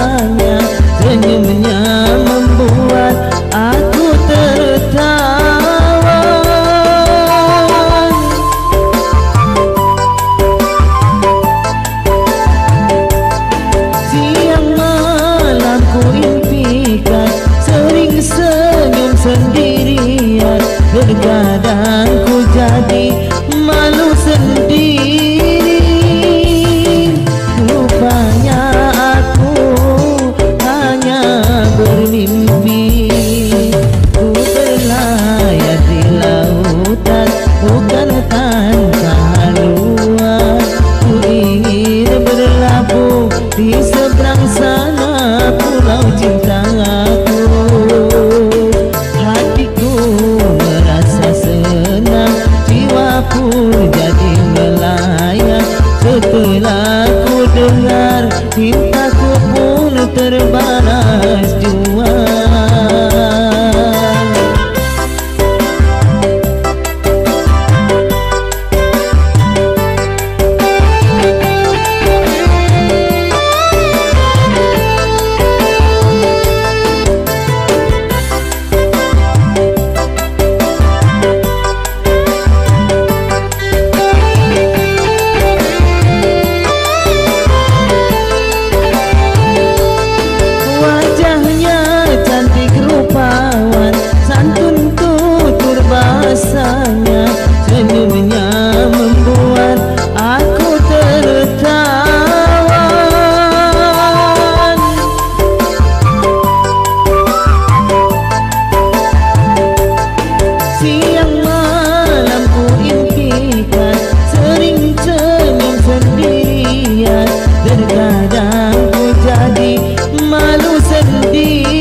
rasanya, senyumnya membuat aku tertawa. Siang malam ku impikan, sering senyum sendirian. Terkadang ku jadi malu sendiri. Rupanya aku hanya bermimpi. Ku berlayar di lautan, bukan tanpa haluan. Ku ingin berlabuh di seberang sana, pulau cintaku. Hatiku merasa senang, jiwa pun jadi melayang. Setelah ku dengar, cintaku pun terbalas jua. Senyumnya membuat aku tertawa. Siang malam ku impikan, sering senyum sendirian. Terkadang ku jadi malu sendiri.